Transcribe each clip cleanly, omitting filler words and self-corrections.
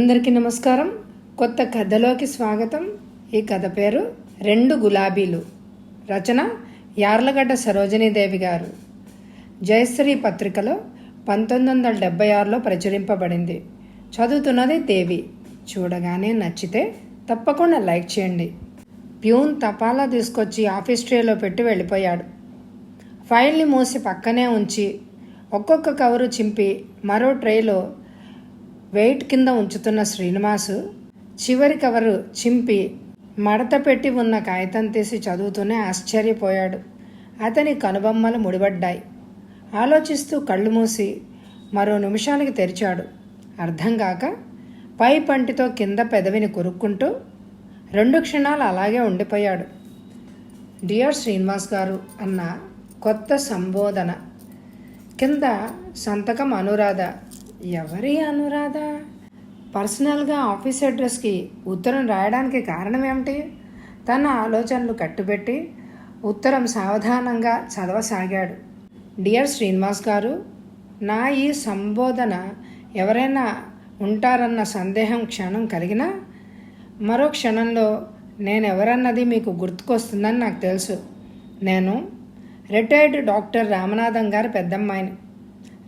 అందరికీ నమస్కారం. కొత్త కథలోకి స్వాగతం. ఈ కథ పేరు రెండు గులాబీలు. రచన యార్లగడ్డ సరోజినీదేవి గారు. జయశ్రీ పత్రికలో 1976లో ప్రచురింపబడింది. చదువుతున్నది దేవి. చూడగానే నచ్చితే తప్పకుండా లైక్ చేయండి. ప్యూన్ తపాలా తీసుకొచ్చి ఆఫీస్ ట్రేలో పెట్టి వెళ్ళిపోయాడు. ఫైల్ని మూసి పక్కనే ఉంచి ఒక్కొక్క కవరు చింపి మరో ట్రేలో వెయిట్ కింద ఉంచుతున్న శ్రీనివాసు చివరి కవరు చింపి మడత పెట్టి ఉన్న కాగితం తీసి చదువుతూనే ఆశ్చర్యపోయాడు. అతని కనుబొమ్మలు ముడిపడ్డాయి. ఆలోచిస్తూ కళ్ళు మూసి మరో నిమిషానికి తెరిచాడు. అర్థం కాక పై పంటితో కింద పెదవిని కొరుక్కుంటూ 2 క్షణాలు అలాగే ఉండిపోయాడు. డియర్ శ్రీనివాస్ గారు అన్న కొత్త సంబోధన. కింద సంతకం అనురాధ. ఎవరి అనురాధ? పర్సనల్గా ఆఫీస్ అడ్రస్కి ఉత్తరం రాయడానికి కారణం ఏమిటి? తన ఆలోచనలు కట్టుబెట్టి ఉత్తరం సావధానంగా చదవసాగాడు. డియర్ శ్రీనివాస్ గారు, నా ఈ సంబోధన ఎవరైనా ఉంటారన్న సందేహం క్షణం కలిగినా మరో క్షణంలో నేనెవరన్నది మీకు గుర్తుకొస్తుందని నాకు తెలుసు. నేను రిటైర్డ్ డాక్టర్ రామనాథం గారి పెద్దమ్మాయిని.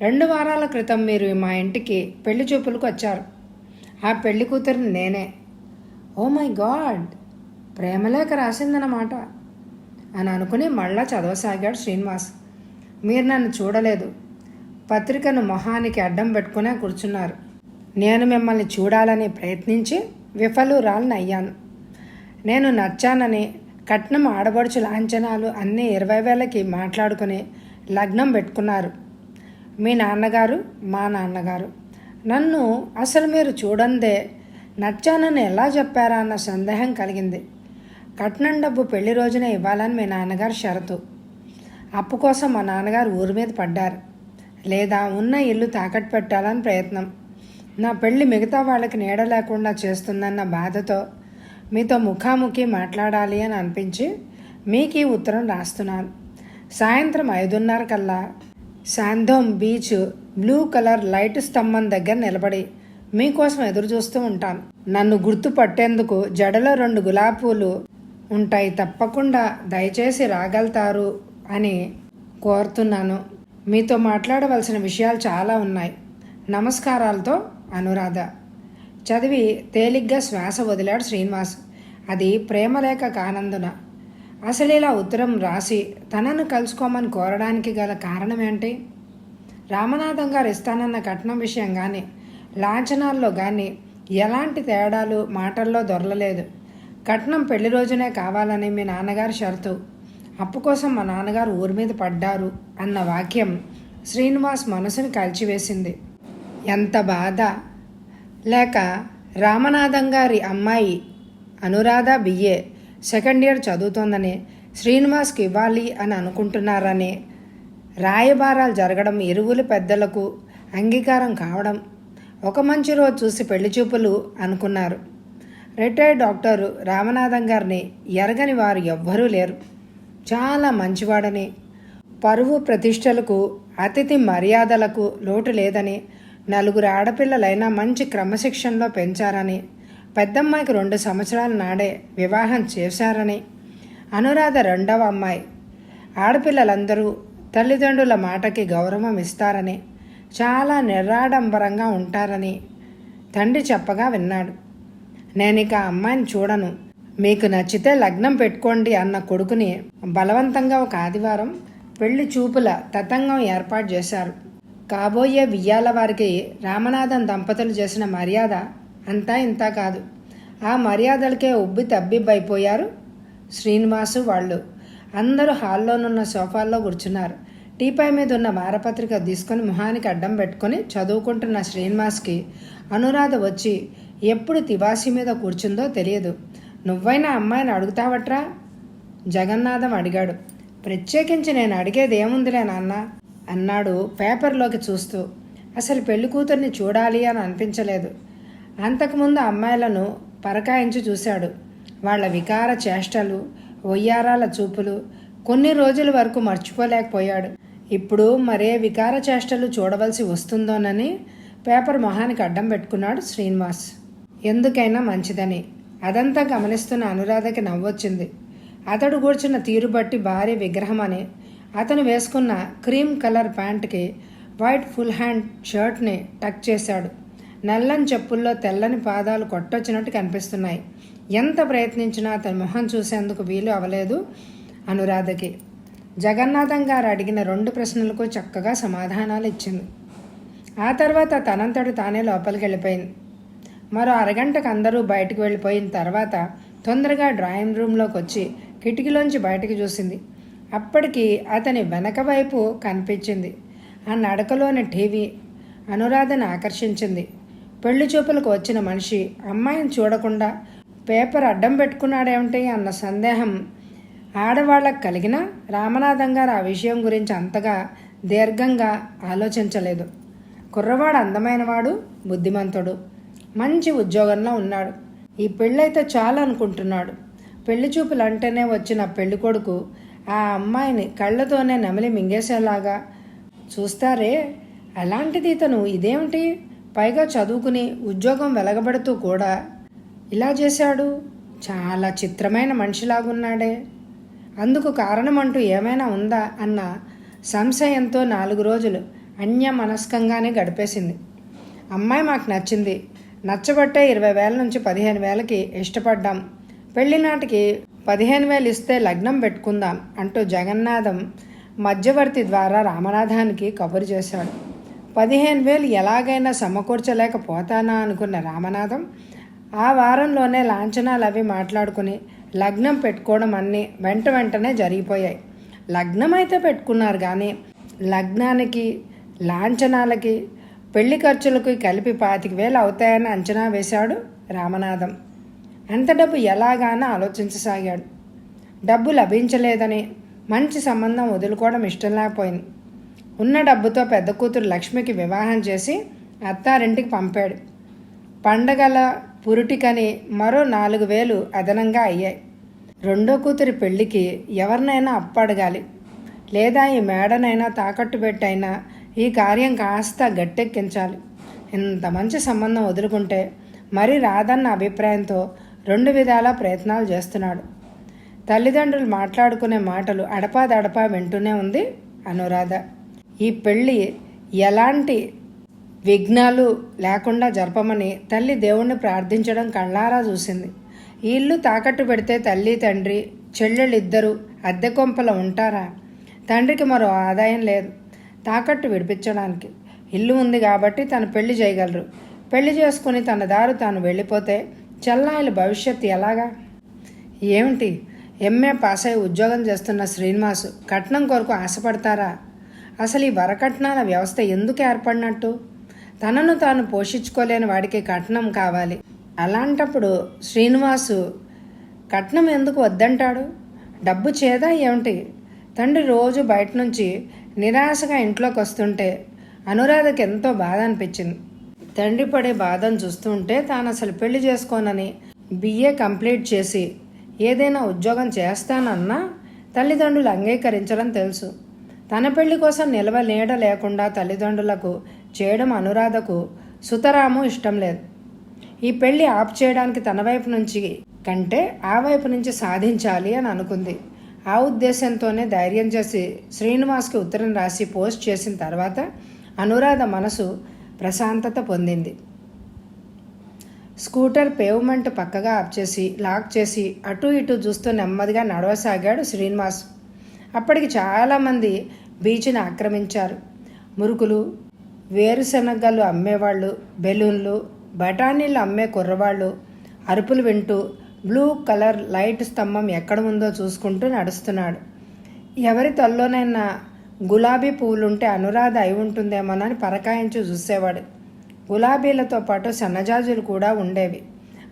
2 వారాల క్రితం మీరు మా ఇంటికి పెళ్లి చూపులకు వచ్చారు. ఆ పెళ్లి కూతురిని నేనే. ఓ మై గాడ్, ప్రేమలేఖ రాసిందన్నమాట అని అనుకుని మళ్ళా చదవసాగాడు శ్రీనివాస్. మీరు నన్ను చూడలేదు. పత్రికను మొహానికి అడ్డం పెట్టుకునే కూర్చున్నారు. నేను మిమ్మల్ని చూడాలని ప్రయత్నించి విఫలురాలని అయ్యాను. నేను నచ్చానని కట్నం ఆడబడుచు లాంఛనాలు అన్నీ 20,000కి మాట్లాడుకుని లగ్నం పెట్టుకున్నారు. మీ నాన్నగారు, మా నాన్నగారు. నన్ను అసలు మీరు చూడందే నచ్చానని ఎలా చెప్పారా అన్న సందేహం కలిగింది. కట్నం డబ్బు పెళ్లి రోజునే ఇవ్వాలని మీ నాన్నగారు షరతు. అప్పు కోసం మా నాన్నగారు ఊరి మీద పడ్డారు. లేదా ఉన్న ఇల్లు తాకట్టు పెట్టాలని ప్రయత్నం. నా పెళ్లి మిగతా వాళ్ళకి నీడ లేకుండా చేస్తుందన్న బాధతో మీతో ముఖాముఖి మాట్లాడాలి అని అనిపించి మీకు ఈ ఉత్తరం రాస్తున్నాను. సాయంత్రం 5:30 కల్లా శాంధోమ్ బీచ్ బ్లూ కలర్ లైట్ స్తంభం దగ్గర నిలబడి మీకోసం ఎదురు చూస్తూ ఉంటాను. నన్ను గుర్తుపట్టేందుకు జడలో 2 గులాబీ పూలు ఉంటాయి. తప్పకుండా దయచేసి రాగలుగుతారు అని కోరుతున్నాను. మీతో మాట్లాడవలసిన విషయాలు చాలా ఉన్నాయి. నమస్కారాలతో అనురాధ. చదివి తేలిగ్గా శ్వాస వదిలాడు శ్రీనివాస్. అది ప్రేమలేఖ కానందున. అసలు ఇలా ఉత్తరం రాసి తనను కలుసుకోమని కోరడానికి గల కారణం ఏంటి? రామనాథం గారు ఇస్తానన్న కట్నం విషయం కానీ లాంఛనాల్లో కానీ ఎలాంటి తేడాలు మాటల్లో దొరలలేదు. కట్నం పెళ్లి రోజునే కావాలని మీ నాన్నగారు షరతు. అప్పు కోసం మా నాన్నగారు ఊరి మీద పడ్డారు అన్న వాక్యం శ్రీనివాస్ మనసుని కలిచివేసింది. ఎంత బాధ! లేక రామనాథం గారి అమ్మాయి అనురాధ BA సెకండ్ ఇయర్ చదువుతోందని శ్రీనివాస్కి ఇవ్వాలి అని అనుకుంటున్నారని రాయబారాలు జరగడం, ఇరువులు పెద్దలకు అంగీకారం కావడం, ఒక మంచి రోజు చూసి పెళ్లి చూపులు అనుకున్నారు. రిటైర్డ్ డాక్టరు రామనాథం గారిని ఎరగని వారు ఎవ్వరూ లేరు. చాలా మంచివాడని, పరువు ప్రతిష్టలకు అతిథి మర్యాదలకు లోటు లేదని, 4 ఆడపిల్లలైనా మంచి క్రమశిక్షణలో పెంచారని, పెద్దమ్మాయికి 2 సంవత్సరాల నాడే వివాహం చేశారని, అనురాధ 2వ అమ్మాయి. ఆడపిల్లలందరూ తల్లిదండ్రుల మాటకి గౌరవం ఇస్తారని, చాలా నిరాడంబరంగా ఉంటారని తండ్రి చెప్పగా విన్నాడు. నేనిక ఆ అమ్మాయిని చూడను, మీకు నచ్చితే లగ్నం పెట్టుకోండి అన్న కొడుకుని బలవంతంగా ఒక ఆదివారం పెళ్లి చూపుల తతంగం ఏర్పాటు చేశారు. కాబోయే వియ్యాల వారికి రామనాథన్ దంపతులు చేసిన మర్యాద అంతా ఇంతా కాదు. ఆ మర్యాదలకే ఉబ్బి తబ్బిబ్బైపోయారు శ్రీనివాసు వాళ్ళు. అందరూ హాల్లోనున్న సోఫాల్లో కూర్చున్నారు. టీపై మీద ఉన్న వారపత్రిక తీసుకొని మొహానికి అడ్డం పెట్టుకొని చదువుకుంటున్న శ్రీనివాస్కి అనురాధ వచ్చి ఎప్పుడు తివాసి మీద కూర్చుందో తెలియదు. నువ్వైనా అమ్మాయిని అడుగుతావట్రా? జగన్నాథం అడిగాడు. ప్రత్యేకించి నేను అడిగేది ఏముందిలే నాన్న అన్నాడు పేపర్లోకి చూస్తూ. అసలు పెళ్లి కూతుర్ని చూడాలి అని అనిపించలేదు. అంతకుముందు అమ్మాయిలను పరకాయించి చూశాడు. వాళ్ల వికార చేష్టలు, ఒయ్యారాల చూపులు కొన్ని రోజుల వరకు మర్చిపోలేకపోయాడు. ఇప్పుడు మరే వికార చేష్టలు చూడవలసి వస్తుందోనని పేపర్ మొహానికి అడ్డం పెట్టుకున్నాడు శ్రీనివాస్. ఎందుకైనా మంచిదని. అదంతా గమనిస్తున్న అనురాధకి నవ్వొచ్చింది. అతడు కూర్చున్న తీరు బట్టి భారీ విగ్రహం అని. అతను వేసుకున్న క్రీమ్ కలర్ ప్యాంట్కి వైట్ ఫుల్ హ్యాండ్ షర్ట్ని టక్ చేశాడు. నల్లని చెప్పుల్లో తెల్లని పాదాలు కొట్టొచ్చినట్టు కనిపిస్తున్నాయి. ఎంత ప్రయత్నించినా అతని మొహం చూసేందుకు వీలు అవలేదు అనురాధకి. జగన్నాథం గారు అడిగిన 2 ప్రశ్నలకు చక్కగా సమాధానాలు ఇచ్చింది. ఆ తర్వాత తనంతటి తానే లోపలికి వెళ్ళిపోయింది. మరో అరగంటకు అందరూ బయటకు వెళ్ళిపోయిన తర్వాత తొందరగా డ్రాయింగ్ రూమ్లోకి వచ్చి కిటికీలోంచి బయటకు చూసింది. అప్పటికి అతని వెనక వైపు కనిపించింది. ఆ నడకలోని టీవీ అనురాధని ఆకర్షించింది. పెళ్లి చూపులకు వచ్చిన మనిషి అమ్మాయిని చూడకుండా పేపర్ అడ్డం పెట్టుకున్నాడేమిటి అన్న సందేహం ఆడవాళ్లకు కలిగినా రామనాథం గారు ఆ విషయం గురించి అంతగా దీర్ఘంగా ఆలోచించలేదు. కుర్రవాడు అందమైనవాడు, బుద్ధిమంతుడు, మంచి ఉద్యోగంలో ఉన్నాడు. ఈ పెళ్ళైతే చాలు అనుకుంటున్నాడు. పెళ్లి చూపులు అంటేనే వచ్చిన పెళ్లి కొడుకు ఆ అమ్మాయిని కళ్ళతోనే నమిలి మింగేసేలాగా చూస్తారే, అలాంటిది ఇతను ఇదేమిటి, పైగా చదువుకుని ఉద్యోగం వెలగబడుతూ కూడా ఇలా చేశాడు. చాలా చిత్రమైన మనిషిలాగున్నాడే. అందుకు కారణమంటూ ఏమైనా ఉందా అన్న సంశయంతో 4 రోజులు అన్యమనస్కంగానే గడిపేసింది. అమ్మాయి మాకు నచ్చింది, నచ్చబట్టే 20,000 నుంచి 15,000కి ఇష్టపడ్డాం. పెళ్లి నాటికి 15,000 ఇస్తే లగ్నం పెట్టుకుందాం అంటూ జగన్నాథం మధ్యవర్తి ద్వారా రామనాథానికి కబురు చేశాడు. 15,000 ఎలాగైనా సమకూర్చలేకపోతానా అనుకున్న రామనాథం ఆ వారంలోనే లాంఛనాలు అవి మాట్లాడుకుని లగ్నం పెట్టుకోవడం అన్నీ వెంటనే జరిగిపోయాయి. లగ్నం అయితే పెట్టుకున్నారు, కానీ లగ్నానికి లాంఛనాలకి పెళ్లి ఖర్చులకు కలిపి 25,000 అవుతాయని అంచనా వేశాడు రామనాథం. అంత డబ్బు ఎలాగానో ఆలోచించసాగాడు. డబ్బు లభించలేదని మంచి సంబంధం వదులుకోవడం ఇష్టం లేకపోయింది. ఉన్న డబ్బుతో పెద్ద కూతురు లక్ష్మికి వివాహం చేసి అత్తారింటికి పంపాడు. పండగల పురుటికని మరో 4,000 అదనంగా అయ్యాయి. రెండో కూతురి పెళ్లికి ఎవరినైనా అప్పడగాలి, లేదా ఈ మేడనైనా తాకట్టు పెట్టైనా ఈ కార్యం కాస్త గట్టెక్కించాలి. ఇంత మంచి సంబంధం వదులుకుంటే మరి రాదన్న అభిప్రాయంతో 2 విధాలా ప్రయత్నాలు చేస్తున్నాడు. తల్లిదండ్రులు మాట్లాడుకునే మాటలు అడపాదడపా వింటూనే ఉంది అనురాధ. ఈ పెళ్ళి ఎలాంటి విఘ్నాలు లేకుండా జరపమని తల్లి దేవుణ్ణి ప్రార్థించడం కళ్ళారా చూసింది. ఈ ఇల్లు తాకట్టు పెడితే తల్లి తండ్రి చెల్లెళ్ళిద్దరూ అద్దె కొంపలో ఉంటారా? తండ్రికి మరో ఆదాయం లేదు తాకట్టు విడిపించడానికి. ఇల్లు ఉంది కాబట్టి తను పెళ్లి చేయగలరు. పెళ్లి చేసుకుని తన దారు తాను వెళ్ళిపోతే చెల్లాయిల భవిష్యత్తు ఎలాగా? ఏమిటి, ఎంఏ పాస్ అయి ఉద్యోగం చేస్తున్న శ్రీనివాసు కట్నం కొరకు ఆశపడతారా? అసలు ఈ వరకట్నాల వ్యవస్థ ఎందుకు ఏర్పడినట్టు? తనను తాను పోషించుకోలేని వాడికి కట్నం కావాలి. అలాంటప్పుడు శ్రీనివాసు కట్నం ఎందుకు వద్దంటాడు? డబ్బు చేదా ఏమిటి? తండ్రి రోజు బయట నుంచి నిరాశగా ఇంట్లోకి వస్తుంటే అనురాధకి ఎంతో బాధ అనిపించింది. తండ్రి పడే బాధను చూస్తుంటే తాను అసలు పెళ్లి చేసుకోనని BA కంప్లీట్ చేసి ఏదైనా ఉద్యోగం చేస్తానన్నా తల్లిదండ్రులు అంగీకరించడం తెలుసు. తన పెళ్లి కోసం నిలవ నీడ లేకుండా తల్లిదండ్రులకు చేయడం అనురాధకు సుతరాము ఇష్టం లేదు. ఈ పెళ్లి ఆప్ చేయడానికి తన వైపు నుంచి కంటే ఆ వైపు నుంచి సాధించాలి అని అనుకుంది. ఆ ఉద్దేశంతోనే ధైర్యం చేసి శ్రీనివాస్కి ఉత్తరం రాసి పోస్ట్ చేసిన తర్వాత అనురాధ మనసు ప్రశాంతత పొందింది. స్కూటర్ పేవ్మెంట్ పక్కగా ఆప్ చేసి లాక్ చేసి అటు ఇటు చూస్తూ నెమ్మదిగా నడవసాగాడు శ్రీనివాస్. అప్పటికి చాలామంది బీచ్ని ఆక్రమించారు. మురుకులు, వేరుశనగలు అమ్మేవాళ్ళు, బెలూన్లు, బఠానీలు అమ్మే కుర్రవాళ్ళు అరుపులు వింటూ బ్లూ కలర్ లైట్ స్తంభం ఎక్కడ ఉందో చూసుకుంటూ నడుస్తున్నాడు. ఎవరి తల్లోనైనా గులాబీ పువ్వులుంటే అనురాధ అయి ఉంటుందేమోనని పరకాయించి చూసేవాడు. గులాబీలతో పాటు సన్నజాజులు కూడా ఉండేవి.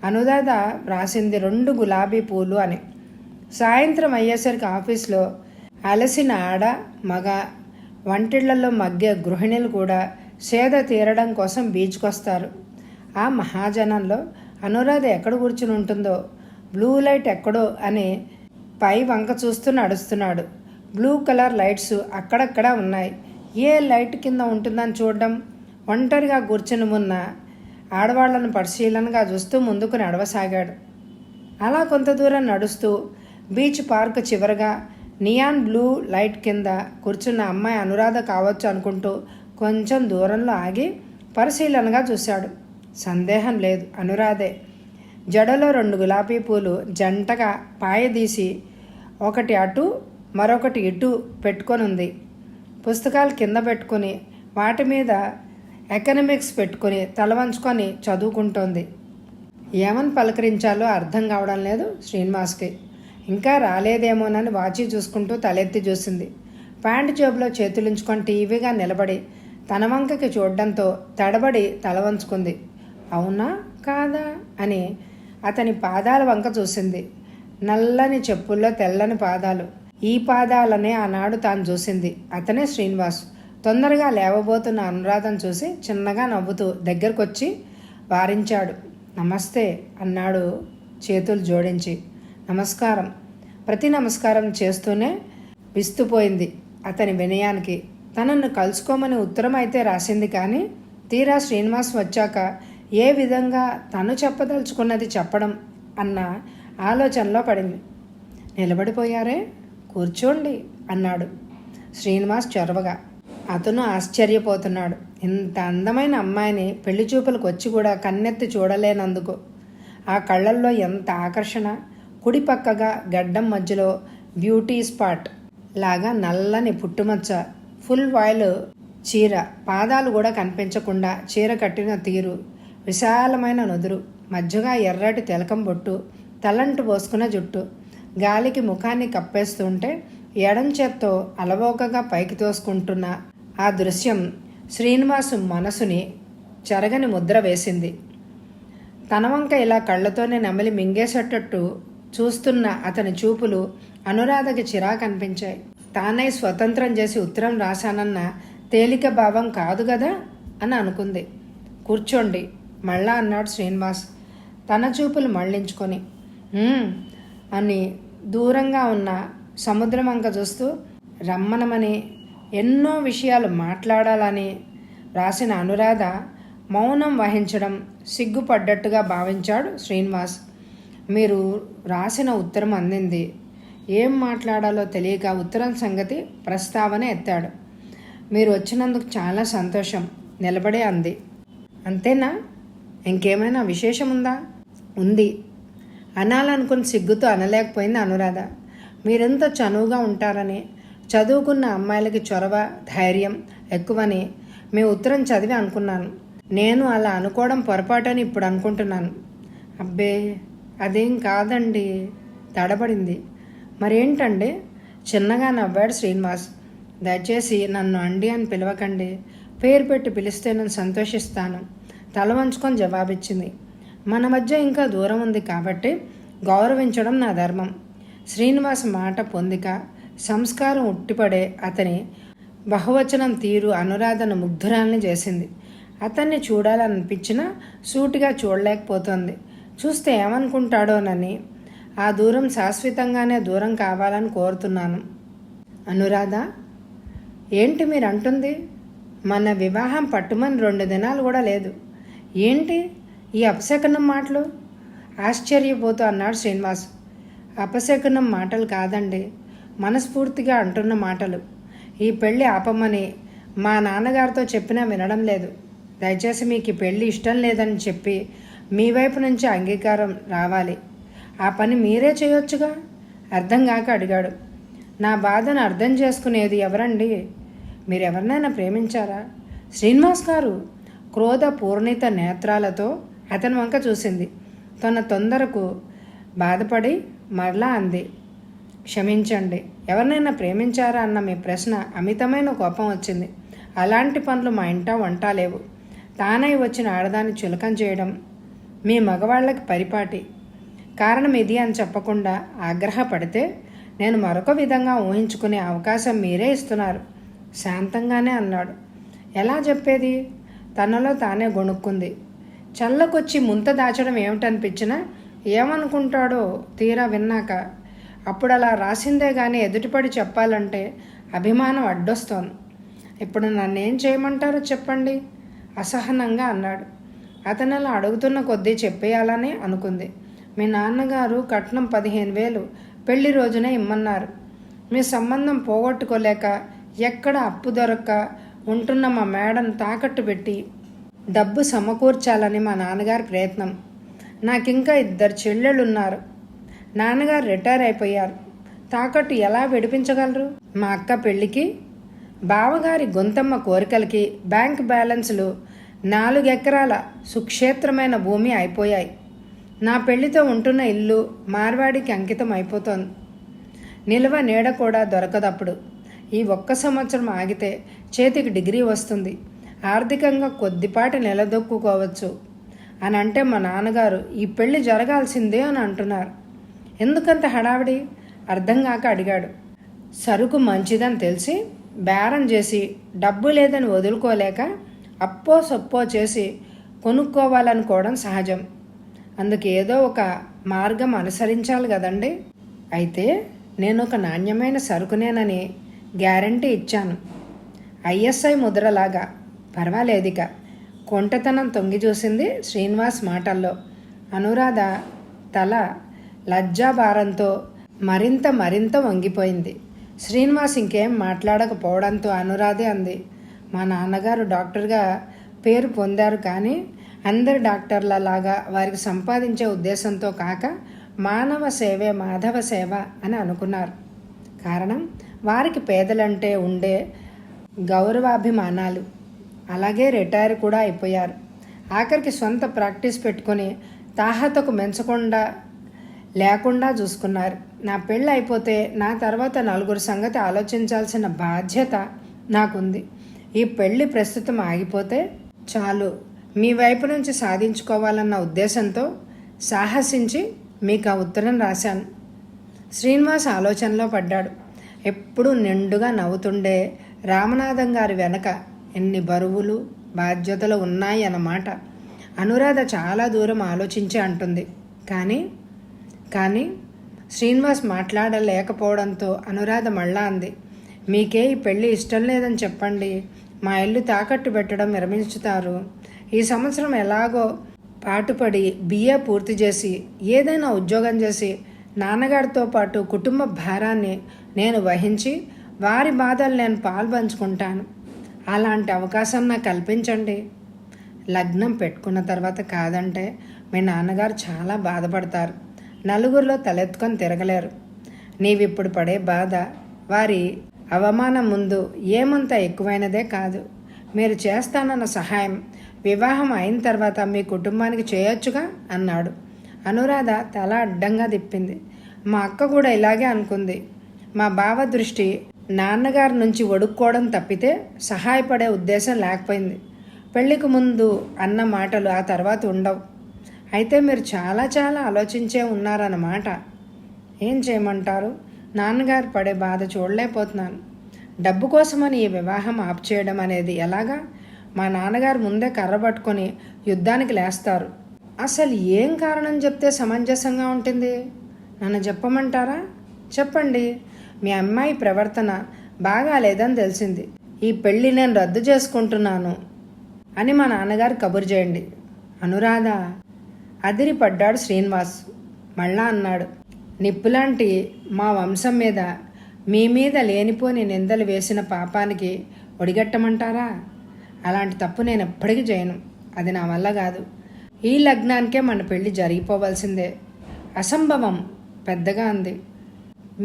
అనురాధ రాసింది 2 గులాబీ పూలు అని. సాయంత్రం అయ్యేసరికి ఆఫీస్లో అలసిన ఆడ మగ వంటిళ్లలో మగ్గే గృహిణులు కూడా సేద తీరడం కోసం బీచ్కి వస్తారు. ఆ మహాజనంలో అనురాధ ఎక్కడ కూర్చుని ఉంటుందో, బ్లూ లైట్ ఎక్కడో అని పై వంక చూస్తూ నడుస్తున్నాడు. బ్లూ కలర్ లైట్స్ అక్కడక్కడ ఉన్నాయి. ఏ లైట్ కింద ఉంటుందని చూడడం, ఒంటరిగా కూర్చుని ఉన్న ఆడవాళ్లను పరిశీలనగా చూస్తూ ముందుకు నడవసాగాడు. అలా కొంత దూరం నడుస్తూ బీచ్ పార్క్ చివరగా నియాన్ బ్లూ లైట్ కింద కూర్చున్న అమ్మాయి అనురాధ కావచ్చు అనుకుంటూ కొంచెం దూరంలో ఆగి పరిశీలనగా చూశాడు. సందేహం లేదు, అనురాధే. జడలో 2 గులాబీ పూలు జంటగా పాయదీసి ఒకటి అటు మరొకటి ఇటు పెట్టుకొని ఉంది. పుస్తకాలు కింద పెట్టుకుని వాటి మీద ఎకనామిక్స్ పెట్టుకుని తల వంచుకొని చదువుకుంటోంది. ఏమని పలకరించాలో అర్థం కావడం లేదు శ్రీనివాస్కి. ఇంకా రాలేదేమోనని వాచి చూసుకుంటూ తలెత్తి చూసింది. ప్యాంటు జేబులో చేతులుంచుకొని టీవీగా నిలబడి తన వంకకి చూడడంతో తడబడి తల వంచుకుంది. అవునా కాదా అని అతని పాదాల వంక చూసింది. నల్లని చెప్పుల్లో తెల్లని పాదాలు. ఈ పాదాలనే ఆనాడు తాను చూసింది. అతనే శ్రీనివాస్. తొందరగా లేవబోతున్న అనురాధను చూసి చిన్నగా నవ్వుతూ దగ్గరకొచ్చి వారించాడు. నమస్తే అన్నాడు చేతులు జోడించి. నమస్కారం. ప్రతి నమస్కారం చేస్తూనే విస్తుపోయింది అతని వినయానికి. తనను కలుసుకోమని ఉత్తరం అయితే రాసింది, కానీ తీరా శ్రీనివాస్ వచ్చాక ఏ విధంగా తను చెప్పదలుచుకున్నది చెప్పడం అన్న ఆలోచనలో పడింది. నిలబడిపోయారే, కూర్చోండి అన్నాడు శ్రీనివాస్ చొరవగా. అతను ఆశ్చర్యపోతున్నాడు. ఇంత అందమైన అమ్మాయిని పెళ్లి చూపులకు వచ్చి కూడా కన్నెత్తి చూడలేనందుకు. ఆ కళ్ళల్లో ఎంత ఆకర్షణ! కుడిపక్కగా గడ్డం మధ్యలో బ్యూటీ స్పాట్ లాగా నల్లని పుట్టుమచ్చ, ఫుల్ వాయిల్ చీర, పాదాలు కూడా కనిపించకుండా చీర కట్టిన తీరు, విశాలమైన నుదురు, మధ్యగా ఎర్రటి తెలకం బొట్టు, తలంటు పోసుకున్న జుట్టు, గాలికి ముఖాన్ని కప్పేస్తుంటే ఎడం చేత్తో అలవోకగా పైకి తోసుకుంటున్న ఆ దృశ్యం శ్రీనివాసు మనసుని చెరగని ముద్ర వేసింది. తన వంక ఇలా కళ్ళతోనే నమిలి మింగేసేటట్టు చూస్తున్న అతని చూపులు అనురాధకి చిరాకు అనిపించాయి. తానే స్వతంత్రం చేసి ఉత్తరం రాశానన్న తేలిక భావం కాదు కదా అని అనుకుంది. కూర్చోండి మళ్ళా అన్నాడు శ్రీనివాస్ తన చూపులు మళ్లించుకొని. అని దూరంగా ఉన్న సముద్రం వంక చూస్తూ రమ్మనమని ఎన్నో విషయాలు మాట్లాడాలని రాసిన అనురాధ మౌనం వహించడం సిగ్గుపడ్డట్టుగా భావించాడు శ్రీనివాస్. మీరు రాసిన ఉత్తరం అందింది. ఏం మాట్లాడాలో తెలియక ఉత్తరం సంగతి ప్రస్తావన ఎత్తాడు. మీరు వచ్చినందుకు చాలా సంతోషం నిలబడే అంది. అంతేనా? ఇంకేమైనా విశేషం ఉందా? ఉంది అనాలనుకుని సిగ్గుతో అనలేకపోయింది అనురాధ. మీరెంత చనువుగా ఉంటారని, చదువుకున్న అమ్మాయిలకి చొరవ ధైర్యం ఎక్కువని మీ ఉత్తరం చదివి అనుకున్నాను. నేను అలా అనుకోవడం పొరపాటని ఇప్పుడు అనుకుంటున్నాను. అబ్బే అదేం కాదండి తడబడింది. మరేంటండి? చిన్నగా నవ్వాడు శ్రీనివాస్. దయచేసి నన్ను అండి అని పిలవకండి, పేరు పెట్టి పిలిస్తే నేను సంతోషిస్తాను తల వంచుకొని జవాబిచ్చింది. మన మధ్య ఇంకా దూరం ఉంది కాబట్టి గౌరవించడం నా ధర్మం. శ్రీనివాస్ మాట పొందిక, సంస్కారం ఉట్టిపడే అతని బహువచనం తీరు అనురాధను ముగ్ధురాల్ని చేసింది. అతన్ని చూడాలనిపించినా సూటిగా చూడలేకపోతుంది. చూస్తే ఏమనుకుంటాడోనని ఆ దూరం శాశ్వతంగానే దూరం కావాలని కోరుతున్నాను. అనురాధ, ఏంటి మీరు అంటుంది? మన వివాహం పట్టుమని 2 దినాలు కూడా లేదు. ఏంటి ఈ అపశకనం మాటలు? ఆశ్చర్యపోతూ అన్నాడు శ్రీనివాస్. అపశకనం మాటలు కాదండి, మనస్ఫూర్తిగా అంటున్న మాటలు. ఈ పెళ్ళి ఆపమని మా నాన్నగారితో చెప్పినా వినడం లేదు. దయచేసి మీకు ఈ పెళ్ళి ఇష్టం లేదని చెప్పి మీ వైపు నుంచి అంగీకారం రావాలి. ఆ పని మీరే చేయొచ్చుగా. అర్థం కాక అడిగాడు. నా బాధను అర్థం చేసుకునేది ఎవరండి? మీరెవరినైనా ప్రేమించారా? శ్రీనివాస్ గారు క్రోధ పూర్ణిత నేత్రాలతో అతని వంక చూసింది. తన తొందరకు బాధపడి మరలా అంది. క్షమించండి, ఎవరినైనా ప్రేమించారా అన్న మీ ప్రశ్న అమితమైన కోపం వచ్చింది. అలాంటి పనులు మా ఇంట వంట లేవు. తానై వచ్చిన ఆడదాన్ని చులకం చేయడం మీ మగవాళ్ళకి పరిపాటి. కారణం ఇది అని చెప్పకుండా ఆగ్రహపడితే నేను మరొక విధంగా ఊహించుకునే అవకాశం మీరే ఇస్తున్నారు. శాంతంగానే అన్నాడు. ఎలా చెప్పేది? తనలో తానే గొణుక్కుంది. చల్లకొచ్చి ముంత దాచడం ఏమిటనిపించినా ఏమనుకుంటాడో తీరా విన్నాక. అప్పుడు అలా రాసిందే కానీ ఎదుటిపడి చెప్పాలంటే అభిమానం అడ్డొస్తోంది. ఇప్పుడు నన్నేం చేయమంటారో చెప్పండి అసహనంగా అన్నాడు. అతను అలా అడుగుతున్న కొద్దీ చెప్పేయాలని అనుకుంది. మీ నాన్నగారు కట్నం 15,000 పెళ్లి రోజునే ఇమ్మన్నారు. మీ సంబంధం పోగొట్టుకోలేక ఎక్కడ అప్పు దొరక్క ఉంటున్న మా మేడను తాకట్టు పెట్టి డబ్బు సమకూర్చాలని మా నాన్నగారి ప్రయత్నం. నాకింకా 2 చెల్లెళ్ళు ఉన్నారు. నాన్నగారు రిటైర్ అయిపోయారు. తాకట్టు ఎలా విడిపించగలరు? మా అక్క పెళ్ళికి, బావగారి గొంతమ్మ కోరికలకి బ్యాంక్ బ్యాలెన్సులు 4 ఎకరాల సుక్షేత్రమైన భూమి అయిపోయాయి. నా పెళ్లితో ఉంటున్న ఇల్లు మార్వాడికి అంకితం అయిపోతోంది. నిల్వ నీడ కూడా దొరకదప్పుడు. ఈ 1 సంవత్సరం ఆగితే చేతికి డిగ్రీ వస్తుంది. ఆర్థికంగా కొద్దిపాటి నిలదొక్కుకోవచ్చు అని అంటే మా నాన్నగారు ఈ పెళ్లి జరగాల్సిందే అని అంటున్నారు. ఎందుకంత హడావిడి? అర్థం కాక అడిగాడు. సరుకు మంచిదని తెలిసి బేరం చేసి డబ్బు లేదని వదులుకోలేక అప్పో సొప్పో చేసి కొనుక్కోవాలనుకోవడం సహజం. అందుకు ఏదో ఒక మార్గం అనుసరించాలి కదండి. అయితే నేను ఒక నాణ్యమైన సరుకునేనని గ్యారంటీ ఇచ్చాను. ISI ముద్రలాగా. పర్వాలేదిక. కొంటతనం తొంగి చూసింది శ్రీనివాస్ మాటల్లో. అనురాధ తల లజ్జాభారంతో మరింత వంగిపోయింది. శ్రీనివాస్ ఇంకేం మాట్లాడకపోవడంతో అనురాధే అంది, మా నాన్నగారు డాక్టర్గా పేరు పొందారు, కానీ అందరి డాక్టర్ల లాగా వారికి సంపాదించే ఉద్దేశంతో కాక మానవ సేవే మాధవ సేవ అని అనుకున్నారు. కారణం వారికి పేదలంటే ఉండే గౌరవాభిమానాలు. అలాగే రిటైర్ కూడా అయిపోయారు. ఆఖరికి సొంత ప్రాక్టీస్ పెట్టుకొని తాహతకు మెంచకుండా లేకుండా చూసుకున్నారు. నా పెళ్ళి అయిపోతే నా తర్వాత 4 సంగతి ఆలోచించాల్సిన బాధ్యత నాకుంది. ఈ పెళ్ళి ప్రస్తుతం ఆగిపోతే చాలు మీ వైపు నుంచి సాధించుకోవాలన్న ఉద్దేశంతో సాహసించి మీకు ఆ ఉత్తరం రాశాను. శ్రీనివాస్ ఆలోచనలో పడ్డాడు. ఎప్పుడూ నిండుగా నవ్వుతుండే రామనాథం గారి వెనక ఎన్ని బరువులు బాధ్యతలు ఉన్నాయి అన్నమాట. అనురాధ చాలా దూరం ఆలోచించి అంటుంది. కానీ శ్రీనివాస్ మాట్లాడలేకపోవడంతో అనురాధ మళ్ళా అంది, మీకే ఈ పెళ్ళి ఇష్టం లేదని చెప్పండి. మా ఇల్లు తాకట్టు పెట్టడం విరమించుతారు. ఈ సంవత్సరం ఎలాగో పాటుపడి BA పూర్తి చేసి ఏదైనా ఉద్యోగం చేసి నాన్నగారితో పాటు కుటుంబ భారాన్ని నేను వహించి వారి బాధలు నేను పాల్పంచుకుంటాను. అలాంటి అవకాశం నాకు కల్పించండి. లగ్నం పెట్టుకున్న తర్వాత కాదంటే మీ నాన్నగారు చాలా బాధపడతారు. నలుగురిలో తలెత్తుకొని తిరగలేరు. నీవిప్పుడు పడే బాధ వారి అవమానం ముందు ఏమంత ఎక్కువైనదే కాదు. మీరు చేస్తానన్న సహాయం వివాహం అయిన తర్వాత మీ కుటుంబానికి చేయొచ్చుగా అన్నాడు. అనురాధ తల అడ్డంగా తిప్పింది. మా అక్క కూడా ఇలాగే అనుకుంది. మా బావ దృష్టి నాన్నగారి నుంచి ఒడుక్కోవడం తప్పితే సహాయపడే ఉద్దేశం లేకపోయింది. పెళ్లికి ముందు అన్న మాటలు ఆ తర్వాత ఉండవు. అయితే మీరు చాలా ఆలోచించే ఉన్నారన్నమాట. ఏం చేయమంటారు? నాన్నగారు పడే బాధ చూడలేకపోతున్నాను. డబ్బు కోసమని ఈ వివాహం ఆపు చేయడం అనేది ఎలాగా? మా నాన్నగారు ముందే కర్ర పట్టుకొని యుద్ధానికి లేస్తారు. అసలు ఏం కారణం చెప్తే సమంజసంగా ఉంటుంది? నన్ను చెప్పమంటారా? చెప్పండి. మీ అమ్మాయి ప్రవర్తన బాగాలేదని తెలిసింది. ఈ పెళ్ళి నేను రద్దు చేసుకుంటున్నాను అని మా నాన్నగారు కబురు చేయండి. అనురాధ అదిరిపడ్డాడు శ్రీనివాస్. మళ్ళా అన్నాడు, నిప్పులాంటి మా వంశం మీద మీ మీద లేనిపోని నిందలు వేసిన పాపానికి ఒడిగట్టమంటారా? అలాంటి తప్పు నేను ఎప్పటికీ చేయను. అది నా వల్ల కాదు. ఈ లగ్నానికే మన పెళ్లి జరిగిపోవాల్సిందే. అసంభవం పెద్దగా అంది.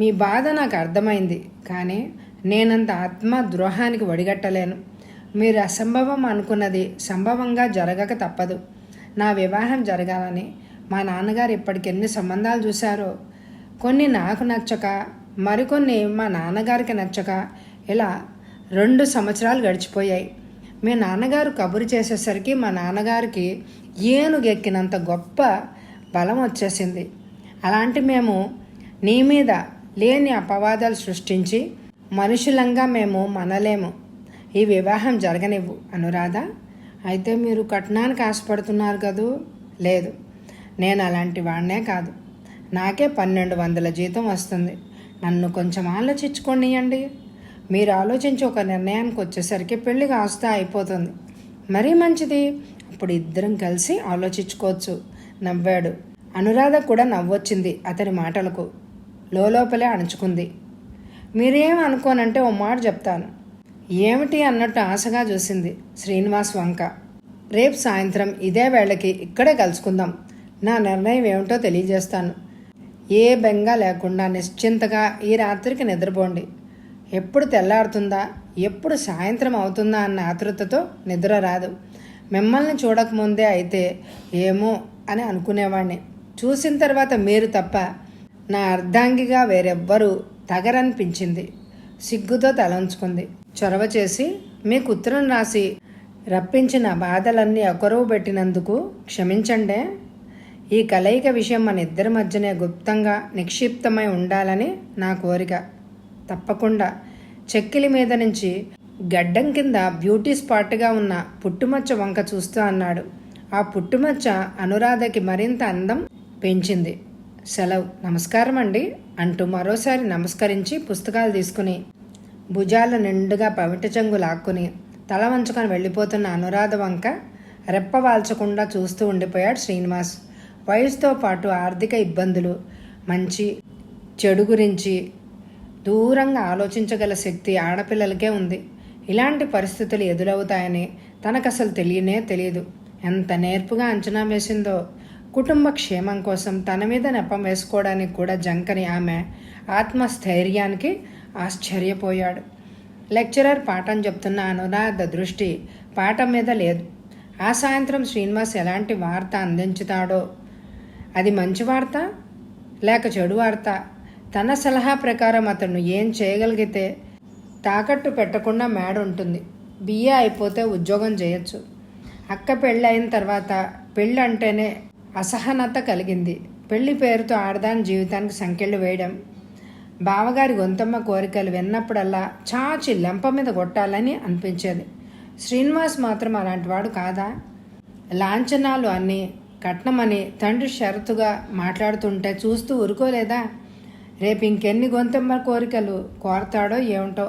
మీ బాధ నాకు అర్థమైంది, కానీ నేనంత ఆత్మ ద్రోహానికి ఒడిగట్టలేను. మీరు అసంభవం అనుకున్నది సంభవంగా జరగక తప్పదు. నా వివాహం జరగాలని మా నాన్నగారు ఇప్పటికి ఎన్ని సంబంధాలు చూశారో. కొన్ని నాకు నచ్చక, మరికొన్ని మా నాన్నగారికి నచ్చక ఇలా 2 సంవత్సరాలు గడిచిపోయాయి. మీ నాన్నగారు కబురు చేసేసరికి మా నాన్నగారికి ఏనుగెక్కినంత గొప్ప బలం వచ్చేసింది. అలాంటి మేము నీ మీద లేని అపవాదాలు సృష్టించి మనుషులంగా మేము మనలేము. ఈ వివాహం జరగనివ్వు అనురాధ. అయితే మీరు కట్నానికి ఆశపడుతున్నారు కదూ? లేదు, నేను అలాంటి వాడినే కాదు. నాకే 1200 జీతం వస్తుంది. నన్ను కొంచెం ఆలోచించుకోనియండి. మీరు ఆలోచించి ఒక నిర్ణయానికి వచ్చేసరికి పెళ్లి కాస్తా అయిపోతుంది. మరీ మంచిది. అప్పుడు ఇద్దరం కలిసి ఆలోచించుకోవచ్చు నవ్వాడు. అనురాధ కూడా నవ్వొచ్చింది అతని మాటలకు. లోపలే అణుచుకుంది. మీరేం అనుకోనంటే ఓ మాట చెప్తాను. ఏమిటి అన్నట్టు ఆశగా చూసింది శ్రీనివాస్ వంక. రేపు సాయంత్రం ఇదే వేళకి ఇక్కడే కలుసుకుందాం. నా నిర్ణయం ఏమిటో తెలియజేస్తాను. ఏ బెంగా లేకుండా నిశ్చింతగా ఈ రాత్రికి నిద్రపోండి. ఎప్పుడు తెల్లారుతుందా, ఎప్పుడు సాయంత్రం అవుతుందా అన్న ఆతృతతో నిద్ర రాదు. మిమ్మల్ని చూడకముందే అయితే ఏమో అని అనుకునేవాణ్ణి. చూసిన తర్వాత మీరు తప్ప నా అర్ధాంగిగా వేరెవ్వరూ తగరనిపించింది. సిగ్గుతో తలంచుకుంది. చొరవ చేసి మీకు ఉత్తరం రాసి రప్పించిన బాధలన్నీ ఒకరువు పెట్టినందుకు క్షమించండే. ఈ కలయిక విషయం మన ఇద్దరి మధ్యనే గుప్తంగా నిక్షిప్తమై ఉండాలని నా కోరిక. తప్పకుండా. చెక్కిలి మీద నుంచి గడ్డం కింద బ్యూటీ స్పాట్గా ఉన్న పుట్టుమచ్చ వంక చూస్తూ అన్నాడు. ఆ పుట్టుమచ్చ అనురాధకి మరింత అందం పెంచింది. సెలవు. నమస్కారం అండి అంటూ మరోసారి నమస్కరించి పుస్తకాలు తీసుకుని భుజాల నిండుగా పవిట చెంగు లాక్కుని తల వంచుకొని వెళ్ళిపోతున్న అనురాధ వంక రెప్పవాల్చకుండా చూస్తూ ఉండిపోయాడు శ్రీనివాస్. వయసుతో పాటు ఆర్థిక ఇబ్బందులు, మంచి చెడు గురించి దూరంగా ఆలోచించగల శక్తి ఆడపిల్లలకే ఉంది. ఇలాంటి పరిస్థితులు ఎదురవుతాయని తనకు అసలు తెలియదు. ఎంత నేర్పుగా అంచనా వేసిందో. కుటుంబ క్షేమం కోసం తన మీద నెపం వేసుకోవడానికి కూడా జంకని ఆమె ఆత్మస్థైర్యానికి ఆశ్చర్యపోయాడు. లెక్చరర్ పాఠం చెప్తున్న అనురాధ దృష్టి పాఠం మీద లేదు. ఆ సాయంత్రం శ్రీనివాస్ ఎలాంటి వార్త అందించుతాడో, అది మంచి వార్త లేక చెడు వార్త, తన సలహా ప్రకారం అతను ఏం చేయగలిగితే తాకట్టు పెట్టకుండా మేడ ఉంటుంది. బిఏ అయిపోతే ఉద్యోగం చేయొచ్చు. అక్క పెళ్ళి అయిన తర్వాత పెళ్ళి అంటేనే అసహనత కలిగింది. పెళ్లి పేరుతో ఆడదాని జీవితానికి సంకెళ్ళు వేయడం, బావగారి గొంతమ్మ కోరికలు విన్నప్పుడల్లా చాచి లెంప మీద కొట్టాలని అనిపించేది. శ్రీనివాస్ మాత్రం అలాంటి వాడు కాదా? లాంఛనాలు అన్నీ కట్నమని తండ్రి షరతుగా మాట్లాడుతుంటే చూస్తూ ఊరుకోలేదా? రేపు ఇంకెన్ని గొంతమ్మ కోరికలు కోరతాడో ఏమిటో.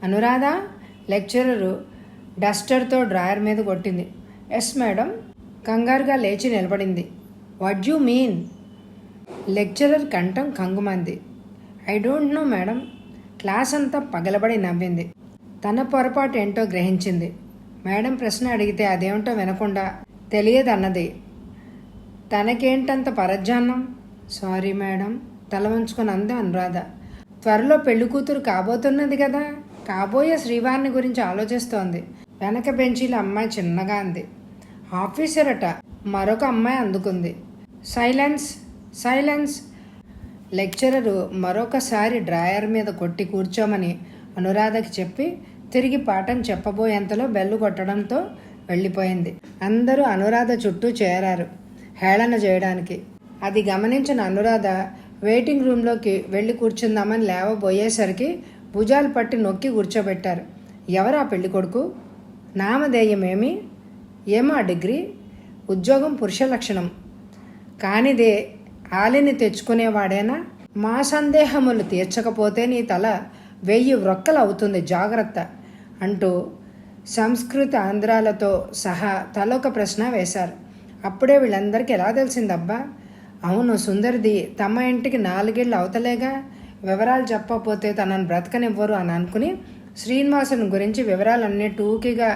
అనురాధ లెక్చరరు డస్టర్తో డ్రాయర్ మీద కొట్టింది. Yes madam. కంగారుగా లేచి నిలబడింది. What you mean? లెక్చరర్ కంఠం కంగుమంది. I don't know madam. Class అంతా పగలబడి నవ్వింది. తన పొరపాటు ఏంటో గ్రహించింది. మేడం ప్రశ్న అడిగితే అదేమిటో వినకుండా తెలియదన్నది. తనకేంటంత పరధ్యానం? సారీ మేడం తల వంచుకొని అంది అనురాధ. త్వరలో పెళ్లి కూతురు కాబోతున్నది కదా, కాబోయే శ్రీవారిని గురించి ఆలోచిస్తోంది. వెనక బెంచీలో అమ్మాయి చిన్నగా అంది. ఆఫీసర్ అట మరొక అమ్మాయి అందుకుంది. సైలెన్స్. లెక్చరరు మరొకసారి డ్రాయర్ మీద కొట్టి కూర్చోమని అనురాధకి చెప్పి తిరిగి పాఠం చెప్పబోయేంతలో బెల్లు కొట్టడంతో వెళ్ళిపోయింది. అందరూ అనురాధ చుట్టూ చేరారు హేళన చేయడానికి. అది గమనించిన అనురాధ వెయిటింగ్ రూమ్లోకి వెళ్ళి కూర్చుందామని లేవబోయేసరికి భుజాలు పట్టి నొక్కి కూర్చోబెట్టారు. ఎవరా పెళ్లి కొడుకు? నామధేయమేమి? ఏమో డిగ్రీ, ఉద్యోగం పురుష లక్షణం కానిదే ఆలిని తెచ్చుకునేవాడేనా? మా సందేహములు తీర్చకపోతే నీ తల 1000 వ్రొక్కలు అవుతుంది, జాగ్రత్త అంటూ సంస్కృత ఆంధ్రాలతో సహా తలొక ప్రశ్న వేశారు. అప్పుడే వీళ్ళందరికీ ఎలా తెలిసిందబ్బా? అవును, సుందరిది తమ ఇంటికి 4 ఏళ్ళు అవతలేగా. వివరాలు చెప్పకపోతే తనను బ్రతకనివ్వరు అని అనుకుని శ్రీనివాసుని గురించి వివరాలన్నీ టూకీగా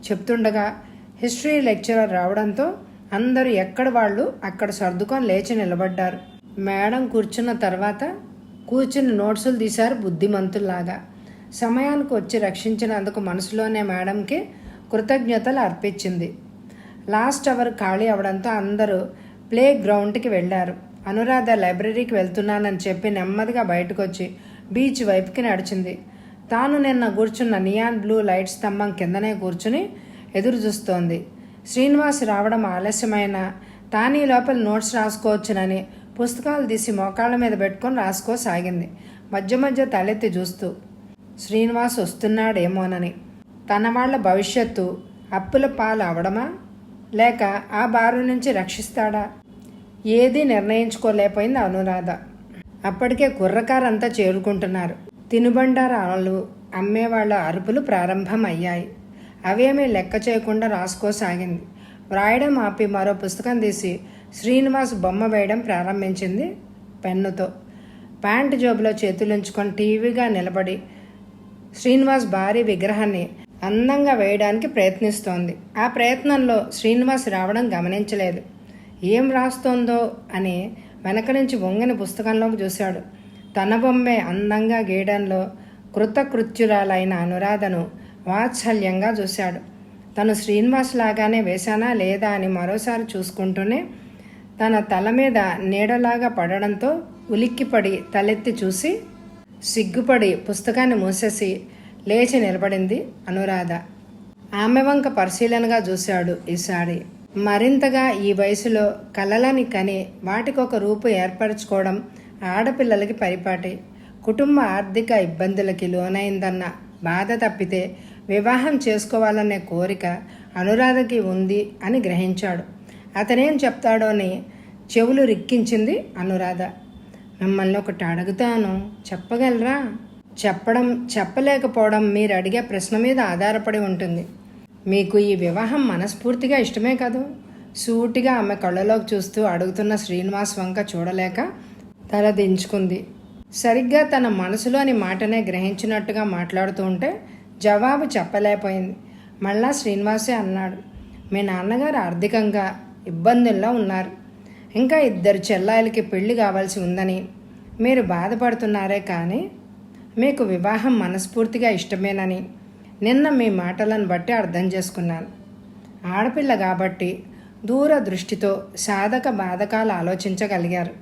చెప్తుండగా హిస్టరీ లెక్చరర్ రావడంతో అందరూ ఎక్కడ వాళ్ళు అక్కడ సర్దుకొని లేచి నిలబడ్డారు. మేడం కూర్చున్న తర్వాత కూర్చుని నోట్సులు తీశారు బుద్ధిమంతుల్లాగా. సమయానికి వచ్చి రక్షించినందుకు మనసులోనే మేడంకి కృతజ్ఞతలు అర్పించింది. లాస్ట్ అవర్ ఖాళీ అవడంతో అందరూ ప్లే గ్రౌండ్కి వెళ్ళారు. అనురాధ లైబ్రరీకి వెళ్తున్నానని చెప్పి నెమ్మదిగా బయటకు వచ్చి బీచ్ వైపుకి నడిచింది. తాను నిన్న కూర్చున్న నియాన్ బ్లూ లైట్ స్తంభం కిందనే కూర్చుని ఎదురు చూస్తోంది. శ్రీనివాస్ రావడం ఆలస్యమైన తానీ లోపల నోట్స్ రాసుకోవచ్చునని పుస్తకాలు తీసి మోకాళ్ళ మీద పెట్టుకొని రాసుకోసాగింది. మధ్య తలెత్తి చూస్తూ శ్రీనివాస్ వస్తున్నాడేమోనని. తన వాళ్ల భవిష్యత్తు అప్పుల పాలు అవడమా లేక ఆ బారు నుంచి రక్షిస్తాడా? ఏదీ నిర్ణయించుకోలేకపోయింది అనురాధ. అప్పటికే కుర్రకారంతా చేరుకుంటున్నారు. తినుబండారాలు అమ్మేవాళ్ల అరుపులు ప్రారంభమయ్యాయి. అవేమీ లెక్క చేయకుండా రాసుకోసాగింది. వ్రాయడం ఆపి మరో పుస్తకం తీసి శ్రీనివాస్ బొమ్మ వేయడం ప్రారంభించింది పెన్నుతో. ప్యాంటు జోబులో చేతులుంచుకొని టీవీగా నిలబడి శ్రీనివాస్ భారీ విగ్రహాన్ని అందంగా వేయడానికి ప్రయత్నిస్తోంది. ఆ ప్రయత్నంలో శ్రీనివాస్ రావడం గమనించలేదు. ఏం రాస్తోందో అని వెనక నుంచి వంగని పుస్తకంలోకి చూశాడు. తన బొమ్మే అందంగా గీయడంలో కృతకృత్యురాలైన అనురాధను వాత్సల్యంగా చూశాడు. తను శ్రీనివాస్ లాగానే వేశానా లేదా అని మరోసారి చూసుకుంటూనే తన తల మీద నీడలాగా పడడంతో ఉలిక్కిపడి తలెత్తి చూసి సిగ్గుపడి పుస్తకాన్ని మూసేసి లేచి నిలబడింది అనురాధ. ఆమె వంక పరిశీలనగా చూశాడు ఈసారి. మరింతగా ఈ వయసులో కలలని కని వాటికొక రూపు ఏర్పరచుకోవడం ఆడపిల్లలకి పరిపాటి. కుటుంబ ఆర్థిక ఇబ్బందులకి లోనైందన్న బాధ తప్పితే వివాహం చేసుకోవాలనే కోరిక అనురాధకి ఉంది అని గ్రహించాడు. అతనేం చెప్తాడోని చెవులు రిక్కించింది అనురాధ. మిమ్మల్ని ఒకటి అడుగుతాను, చెప్పగలరా? చెప్పలేకపోవడం మీరు అడిగే ప్రశ్న మీద ఆధారపడి ఉంటుంది. మీకు ఈ వివాహం మనస్ఫూర్తిగా ఇష్టమే కదూ? సూటిగా ఆమె కళ్ళలోకి చూస్తూ అడుగుతున్న శ్రీనివాస్ వంక చూడలేక తల దించుకుంది. సరిగ్గా తన మనసులోని మాటనే గ్రహించినట్టుగా మాట్లాడుతూ ఉంటే జవాబు చెప్పలేకపోయింది. మళ్ళా శ్రీనివాసే అన్నాడు, మీ నాన్నగారు ఆర్థికంగా ఇబ్బందుల్లో ఉన్నారు. ఇంకా 2 చెల్లాయిలకి పెళ్లి కావాల్సి ఉందని మీరు బాధపడుతున్నారే కానీ మీకు వివాహం మనస్ఫూర్తిగా ఇష్టమేనని నిన్న మీ మాటలను బట్టి అర్థం చేసుకున్నాను. ఆడపిల్ల కాబట్టి దూరదృష్టితో సాధక బాధకాలు ఆలోచించగలిగారు.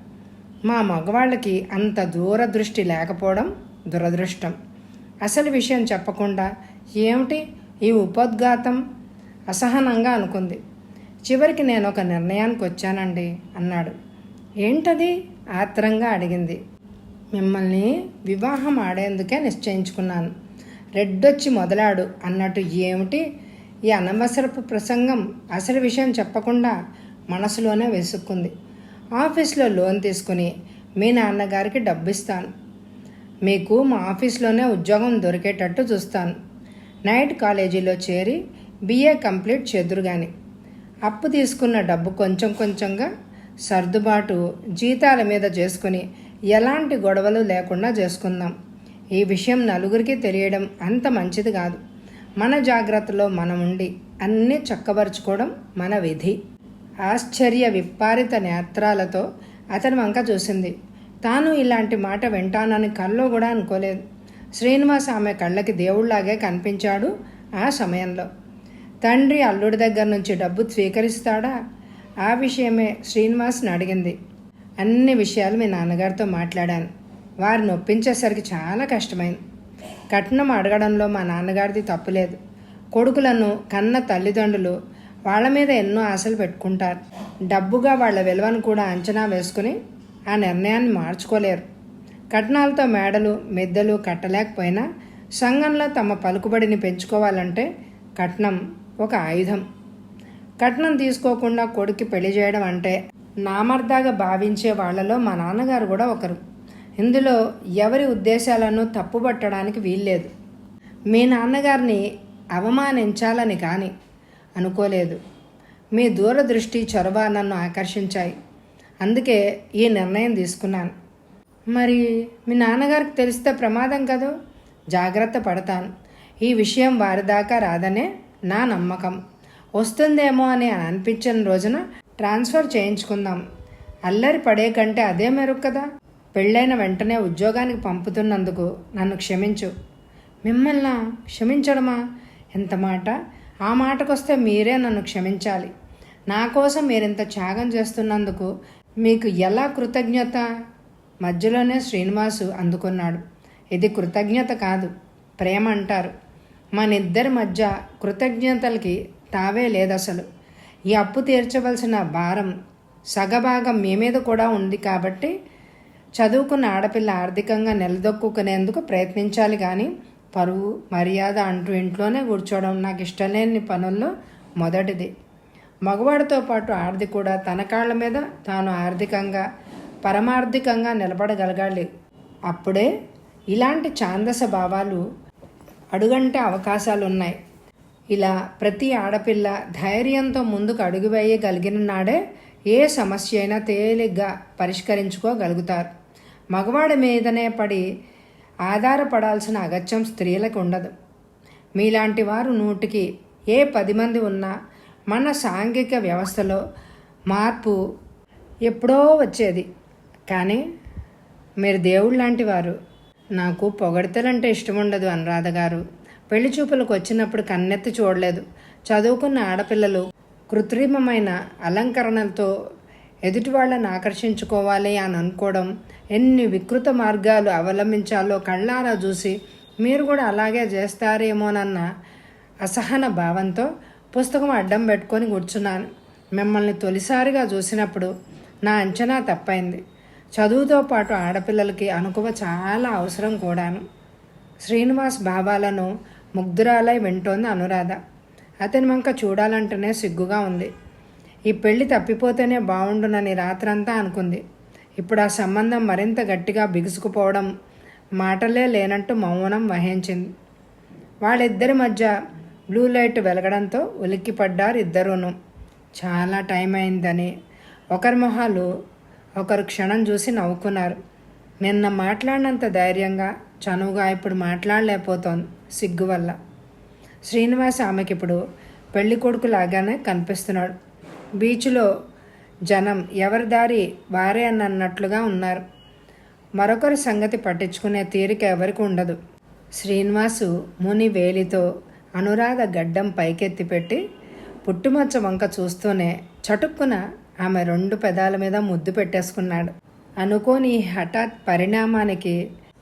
మా మగవాళ్ళకి అంత దూరదృష్టి లేకపోవడం దురదృష్టం. అసలు విషయం చెప్పకుండా ఏమిటి ఈ ఉపోద్ఘాతం అసహనంగా అనుకుంది. చివరికి నేను ఒక నిర్ణయానికి వచ్చానండి అన్నాడు. ఏంటది? ఆత్రంగా అడిగింది. మిమ్మల్ని వివాహం ఆడేందుకే నిశ్చయించుకున్నాను. రెడ్డొచ్చి మొదలాడు అన్నట్టు ఏమిటి ఈ అనవసరపు ప్రసంగం? అసలు విషయం చెప్పకుండా మనసులోనే వెసుక్కుంది. ఆఫీస్లో లోన్ తీసుకుని మీ నాన్నగారికి డబ్బు ఇస్తాను. మీకు మా ఆఫీస్లోనే ఉద్యోగం దొరికేటట్టు చూస్తాను. నైట్ కాలేజీలో చేరి BA కంప్లీట్ చేదురు కానీ అప్పు తీసుకున్న డబ్బు కొంచెం కొంచెంగా సర్దుబాటు జీతాల మీద చేసుకుని ఎలాంటి గొడవలు లేకుండా చేసుకుందాం. ఈ విషయం నలుగురికి తెలియడం అంత మంచిది కాదు. మన జాగ్రత్తలో మనం ఉండి అన్నీ చక్కబరుచుకోవడం మన విధి. ఆశ్చర్య విప్పారిత నేత్రాలతో అతని వంక చూసింది. తాను ఇలాంటి మాట వింటానని కల్లో కూడా అనుకోలేదు. శ్రీనివాస్ ఆమె కళ్ళకి దేవుళ్లాగే కనిపించాడు ఆ సమయంలో. తండ్రి అల్లుడి దగ్గర నుంచి డబ్బు స్వీకరిస్తాడా? ఆ విషయమే శ్రీనివాస్ని అడిగింది. అన్ని విషయాలు మీ నాన్నగారితో మాట్లాడాను. వారిని ఒప్పించేసరికి చాలా కష్టమైంది. కట్నం అడగడంలో మా నాన్నగారిది తప్పులేదు. కొడుకులను కన్న తల్లిదండ్రులు వాళ్ళ మీద ఎన్నో ఆశలు పెట్టుకుంటారు. డబ్బుగా వాళ్ళ విలువను కూడా అంచనా వేసుకుని ఆ నిర్ణయాన్ని మార్చుకోలేరు. కట్నాలతో మేడలు మిద్దెలు కట్టలేకపోయినా సంఘంలో తమ పలుకుబడిని పెంచుకోవాలంటే కట్నం ఒక ఆయుధం. కట్నం తీసుకోకుండా కొడుక్కి పెళ్లి చేయడం అంటే నామర్దాగా భావించే వాళ్లలో మా నాన్నగారు కూడా ఒకరు. ఇందులో ఎవరి ఉద్దేశాలను తప్పుపట్టడానికి వీల్లేదు. మీ నాన్నగారిని అవమానించాలని కానీ అనుకోలేదు. మీ దూరదృష్టి చొరవ నన్ను ఆకర్షించాయి. అందుకే ఈ నిర్ణయం తీసుకున్నాను. మరి మీ నాన్నగారికి తెలిస్తే ప్రమాదం కదా? జాగ్రత్త పడతాను. ఈ విషయం వారి దాకా రాదనే నా నమ్మకం. వస్తుందేమో అని అనిపించిన రోజున ట్రాన్స్ఫర్ చేయించుకుందాం. అల్లరి పడే కంటే అదే మెరుగు కదా. పెళ్ళైన వెంటనే ఉద్యోగానికి పంపుతున్నందుకు నన్ను క్షమించు. మిమ్మల్ని క్షమించడమా? ఎంత మాట! ఆ మాటకొస్తే మీరే నన్ను క్షమించాలి. నా కోసం మీరింత త్యాగం చేస్తున్నందుకు మీకు ఎలా కృతజ్ఞత? మధ్యలోనే శ్రీనివాసు అందుకున్నాడు. ఇది కృతజ్ఞత కాదు, ప్రేమ అంటారు. మనిద్దరి మధ్య కృతజ్ఞతలకి తావే లేదసలు. ఈ అప్పు తీర్చవలసిన భారం సగభాగం మీ మీద కూడా ఉంది కాబట్టి చదువుకున్న ఆడపిల్ల ఆర్థికంగా నిలదొక్కునేందుకు ప్రయత్నించాలి కానీ పరువు మర్యాద అంటూ ఇంట్లోనే కూర్చోవడం నాకు ఇష్టం లేని పనుల్లో మొదటిది. మగవాడితో పాటు ఆడది కూడా తన కాళ్ళ మీద తాను ఆర్థికంగా పరమార్థికంగా నిలబడగలగాలి. అప్పుడే ఇలాంటి ఛాందస భావాలు అడుగంటే అవకాశాలు ఉన్నాయి. ఇలా ప్రతి ఆడపిల్ల ధైర్యంతో ముందుకు అడుగు వేయగలిగిన నాడే ఏ సమస్య అయినా తేలిగ్గా పరిష్కరించుకోగలుగుతారు. మగవాడి మీదనే పడి ఆధారపడాల్సిన అగత్యం స్త్రీలకు ఉండదు. మీలాంటి వారు 100కి ఏ 10 మంది ఉన్నా మన సాంఘిక వ్యవస్థలో మార్పు ఎప్పుడో వచ్చేది. కానీ మీరు దేవుడు లాంటి వారు. నాకు పొగడతలంటే ఇష్టం ఉండదు అనురాధ గారు. పెళ్లి చూపులకు వచ్చినప్పుడు కన్నెత్తి చూడలేదు. చదువుకున్న ఆడపిల్లలు కృత్రిమమైన అలంకరణలతో ఎదుటి వాళ్ళని ఆకర్షించుకోవాలి అని అనుకోవడం, ఎన్ని వికృత మార్గాలు అవలంబించాలో కళ్ళారా చూసి మీరు కూడా అలాగే చేస్తారేమోనన్న అసహన భావంతో పుస్తకం అడ్డం పెట్టుకొని కూర్చున్నాను. మిమ్మల్ని తొలిసారిగా చూసినప్పుడు నా అంచనా తప్పైంది. చదువుతో పాటు ఆడపిల్లలకి అనుకువ చాలా అవసరం కూడాను. శ్రీనివాస్ భావాలను ముగ్ధురాలై వింటోంది అనురాధ. అతని వంక చూడాలంటేనే సిగ్గుగా ఉంది. ఈ పెళ్లి తప్పిపోతేనే బాగుండునని రాత్రంతా అనుకుంది. ఇప్పుడు ఆ సంబంధం మరింత గట్టిగా బిగుసుకుపోవడం, మాటలే లేనట్టు మౌనం వహించింది. వాళ్ళిద్దరి మధ్య బ్లూ లైట్ వెలగడంతో ఉలిక్కిపడ్డారు ఇద్దరూను. చాలా టైం అయిందని ఒకరి మొహాలు ఒకరు క్షణం చూసి నవ్వుకున్నారు. నిన్న మాట్లాడినంత ధైర్యంగా చనువుగా ఇప్పుడు మాట్లాడలేకపోతోంది సిగ్గు వల్ల. శ్రీనివాస్ ఆమెకిప్పుడు పెళ్లి కొడుకు లాగానే కనిపిస్తున్నాడు. బీచ్లో జనం ఎవరి దారి వారే అన్నట్లుగా ఉన్నారు. మరొకరి సంగతి పట్టించుకునే తీరిక ఎవరికి ఉండదు. శ్రీనివాసు ముని వేలితో అనురాధ గడ్డం పైకెత్తి పెట్టి పుట్టుమచ్చ వంక చూస్తూనే చటుక్కున ఆమె 2 పెదాల మీద ముద్దు పెట్టేసుకున్నాడు. అనుకోని హఠాత్ పరిణామానికి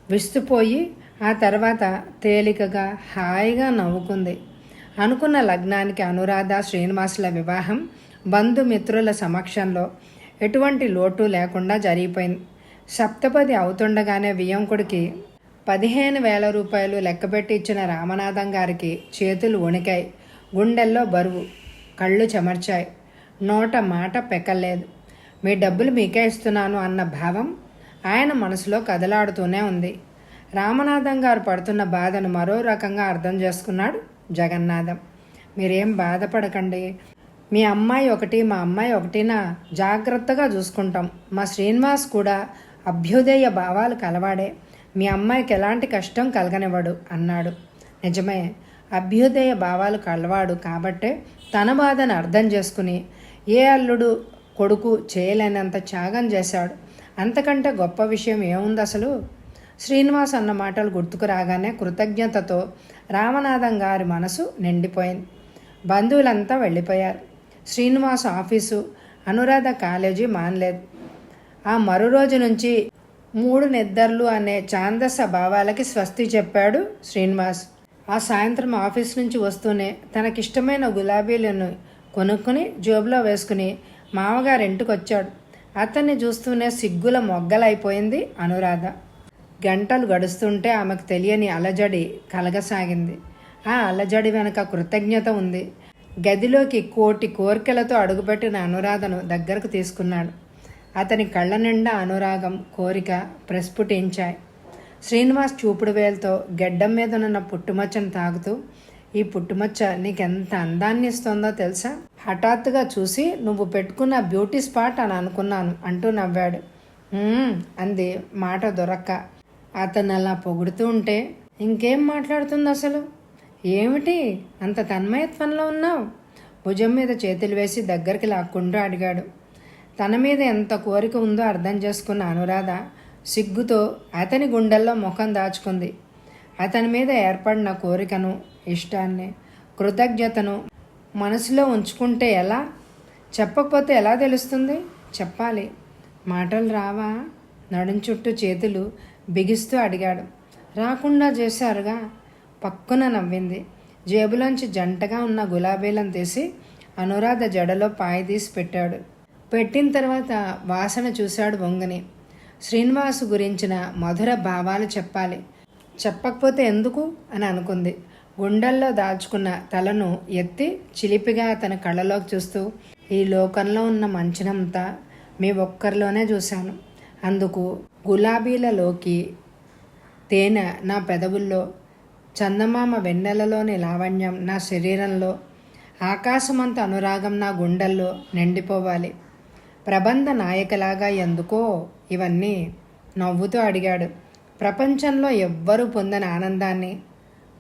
విస్తుపోయి ఆ తర్వాత తేలికగా హాయిగా నవ్వుకుంది. అనుకున్న లగ్నానికి అనురాధ శ్రీనివాసుల వివాహం బంధుమిత్రుల సమక్షంలో ఎటువంటి లోటు లేకుండా జరిగిపోయింది. సప్తపది అవుతుండగానే వియ్యంకుడికి 15,000 రూపాయలు లెక్కపెట్టి ఇచ్చిన రామనాథం గారికి చేతులు వణికాయి. గుండెల్లో బరువు, కళ్ళు చెమర్చాయి. నోట మాట పెక్కలేదు. మీ డబ్బులు మీకే ఇస్తున్నాను అన్న భావం ఆయన మనసులో కదలాడుతూనే ఉంది. రామనాథం గారు పడుతున్న బాధను మరో రకంగా అర్థం చేసుకున్నాడు జగన్నాథం. మీరేం బాధపడకండి. మీ అమ్మాయి ఒకటి, మా అమ్మాయి ఒకటినా జాగ్రత్తగా చూసుకుంటాం. మా శ్రీనివాస్ కూడా అభ్యుదయ భావాలు కలవాడే. మీ అమ్మాయికి ఎలాంటి కష్టం కలగనివ్వడు అన్నాడు. నిజమే, అభ్యుదయ భావాలు కలవాడు కాబట్టే తన బాధను అర్థం చేసుకుని ఏ అల్లుడు కొడుకు చేయలేనంత త్యాగం చేశాడు. అంతకంటే గొప్ప విషయం ఏముంది అసలు? శ్రీనివాస్ అన్న మాటలు గుర్తుకు రాగానే కృతజ్ఞతతో రామనాథం గారి మనసు నిండిపోయింది. బంధువులంతా వెళ్ళిపోయారు. శ్రీనివాస్ ఆఫీసు, అనురాధ కాలేజీ మానలేదు. ఆ మరో రోజు నుంచి 3 నిద్రలు అనే ఛాందస భావాలకి స్వస్తి చెప్పాడు శ్రీనివాస్. ఆ సాయంత్రం ఆఫీస్ నుంచి వస్తూనే తనకిష్టమైన గులాబీలను కొనుక్కుని జోబులో వేసుకుని మామగారి ఇంటికి వచ్చాడు. అతన్ని చూస్తూనే సిగ్గుల మొగ్గలైపోయింది అనురాధ. గంటలు గడుస్తుంటే ఆమెకు తెలియని అలజడి కలగసాగింది. ఆ అలజడి వెనక కృతజ్ఞత ఉంది. గదిలోకి కోటి కోరికలతో అడుగుపెట్టిన అనురాధను దగ్గరకు తీసుకున్నాడు. అతని కళ్ళ నిండా అనురాగం, కోరిక ప్రస్ఫుటించాయి. శ్రీనివాస్ చూపుడు వేలతో గెడ్డం మీద ఉన్న పుట్టుమచ్చను తాగుతూ, ఈ పుట్టుమచ్చ నీకెంత అందాన్ని ఇస్తోందో తెలుసా? హఠాత్తుగా చూసి నువ్వు పెట్టుకున్న బ్యూటీ స్పాట్ అని అనుకున్నాను అంటూ నవ్వాడు. అంది మాట దొరక్క. అతను అలా పొగుడుతూ ఉంటే ఇంకేం మాట్లాడుతుంది అసలు? ఏమిటి అంత తన్మయత్వంలో ఉన్నావు? భుజం మీద చేతులు వేసి దగ్గరికి లాక్కుంటూ అడిగాడు. తన మీద ఎంత కోరిక ఉందో అర్థం చేసుకున్న అనురాధ సిగ్గుతో అతని గుండెల్లో ముఖం దాచుకుంది. అతని మీద ఏర్పడిన కోరికను, ఇష్టాన్ని, కృతజ్ఞతను మనసులో ఉంచుకుంటే ఎలా? చెప్పకపోతే ఎలా తెలుస్తుంది? చెప్పాలి. మాటలు రావా? నడుం చుట్టూ చేతులు బిగిస్తూ అడిగాడు. రాకుండా చేశారుగా. పక్కున నవ్వింది. జేబులోంచి జంటగా ఉన్న గులాబీలను తీసి అనురాధ జడలో పాయదీసి పెట్టాడు. పెట్టిన తర్వాత వాసన చూశాడు వంగని. శ్రీనివాసు గురించిన మధుర భావాలు చెప్పాలి. చెప్పకపోతే ఎందుకు అని అనుకుంది. గుండెల్లో దాచుకున్న తలను ఎత్తి చిలిపిగా అతని కళ్ళలోకి చూస్తూ, ఈ లోకంలో ఉన్న మంచినంతా మీ ఒక్కరిలోనే చూశాను. అందుకు గులాబీలలోకి తేనె నా పెదవుల్లో చందమామ వెన్నెలలోని లావణ్యం నా శరీరంలో, ఆకాశమంత అనురాగం నా గుండెల్లో నిండిపోవాలి. ప్రబంధ నాయకలాగా ఎందుకో ఇవన్నీ నవ్వుతూ అడిగాడు. ప్రపంచంలో ఎవ్వరూ పొందని ఆనందాన్ని,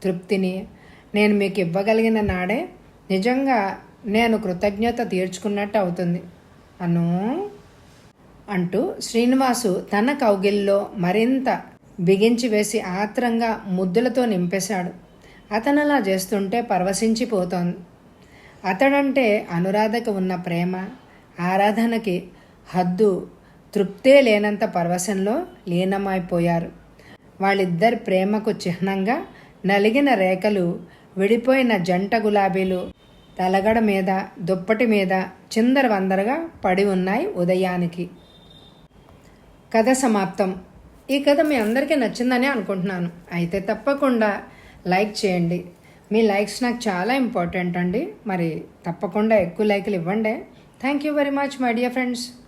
తృప్తిని నేను మీకు ఇవ్వగలిగిన నాడే నిజంగా నేను కృతజ్ఞత తీర్చుకున్నట్టు అవుతుంది అను అంటూ శ్రీనివాసు తన కౌగిల్లో మరింత బిగించి వేసి ఆత్రంగా ముద్దులతో నింపేశాడు. అతనలా చేస్తుంటే పరవశించిపోతోంది. అతడంటే అనురాధకు ఉన్న ప్రేమ, ఆరాధనకి హద్దు, తృప్తే లేనంత పరవశంలో లీనమైపోయారు. వాళ్ళిద్దరి ప్రేమకు చిహ్నంగా నలిగిన రేఖలు, విడిపోయిన జంట గులాబీలు తలగడ మీద, దుప్పటి మీద చిందరవందరగా పడి ఉన్నాయి ఉదయానికి. కథ సమాప్తం. ఈ కథ మీ అందరికీ నచ్చిందని అనుకుంటున్నాను. అయితే తప్పకుండా లైక్ చేయండి. మీ లైక్స్ నాకు చాలా ఇంపార్టెంట్ అండి. మరి తప్పకుండా ఎక్కువ లైకులు ఇవ్వండి. Thank you very much my dear friends.